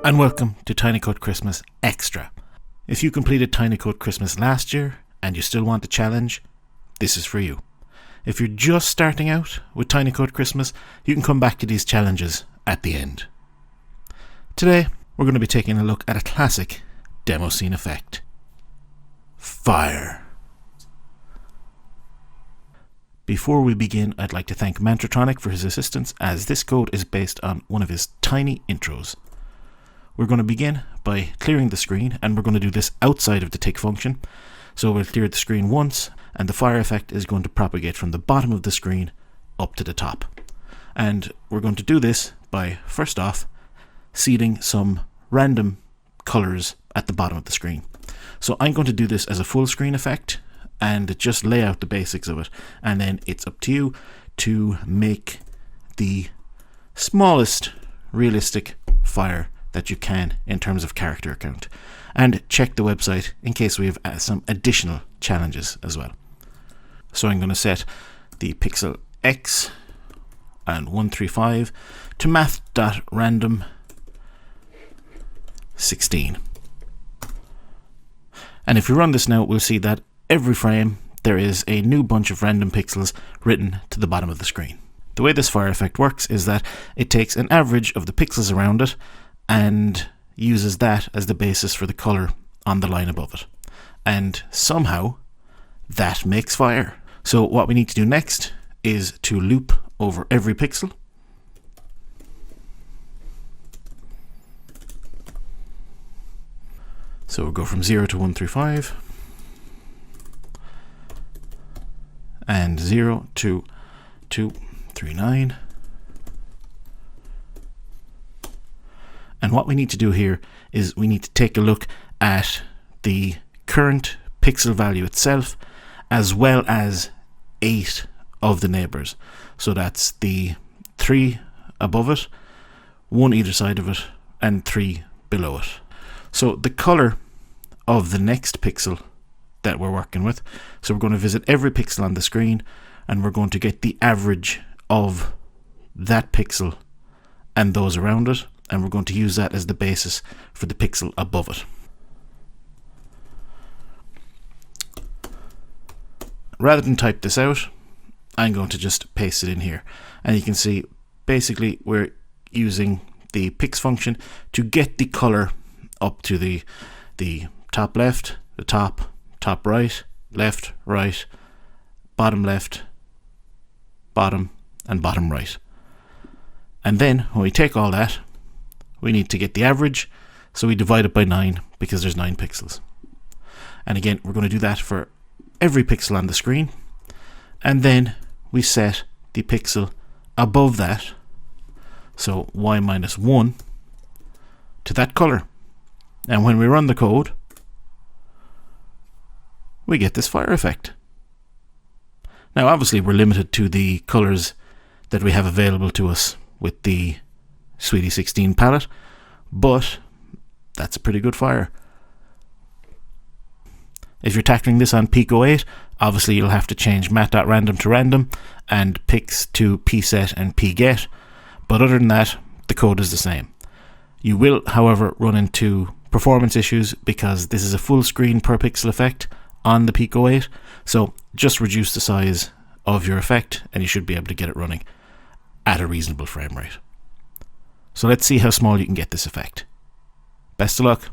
And welcome to Tiny Code Christmas Extra. If you completed Tiny Code Christmas last year and you still want the challenge, this is for you. If you're just starting out with Tiny Code Christmas, you can come back to these challenges at the end. Today, we're going to be taking a look at a classic demo scene effect. Fire. Before we begin, I'd like to thank Mantratronic for his assistance, as this code is based on one of his tiny intros. We're going to begin by clearing the screen, and we're going to do this outside of the tick function. So we'll clear the screen once, and the fire effect is going to propagate from the bottom of the screen up to the top. And we're going to do this by, first off, seeding some random colors at the bottom of the screen. So I'm going to do this as a full screen effect and just lay out the basics of it, and then it's up to you to make the smallest realistic fire that you can in terms of character count, and check the website in case we have some additional challenges as well. So I'm going to set the pixel X and 135 to math.random 16. And if we run this now, we'll see that every frame there is a new bunch of random pixels written to the bottom of the screen. The way this fire effect works is that it takes an average of the pixels around it and uses that as the basis for the color on the line above it. And somehow that makes fire. So what we need to do next is to loop over every pixel. So we'll go from 0 to 135 and 0 to 239. And what we need to do here is we need to take a look at the current pixel value itself, as well as 8 of the neighbors. So that's the 3 above it, 1 either side of it, and 3 below it. So the color of the next pixel that we're working with, so we're going to visit every pixel on the screen, and we're going to get the average of that pixel and those around it, and we're going to use that as the basis for the pixel above it. Rather than type this out, I'm going to just paste it in here, and you can see basically we're using the pix function to get the color up to the top left, the top right, left, right, bottom left, bottom, and bottom right. And then when we take all that, we need to get the average, so we divide it by 9 because there's 9 pixels. And again, we're going to do that for every pixel on the screen, and then we set the pixel above that, so y minus 1, to that color. And when we run the code, we get this fire effect. Now obviously we're limited to the colors that we have available to us with the Sweetie 16 palette, but that's a pretty good fire. If you're tackling this on Pico 8, obviously you'll have to change mat.random to random and pix to pset and pget, but other than that, the code is the same. You will, however, run into performance issues because this is a full screen per pixel effect on the Pico 8, so just reduce the size of your effect and you should be able to get it running at a reasonable frame rate. So let's see how small you can get this effect. Best of luck.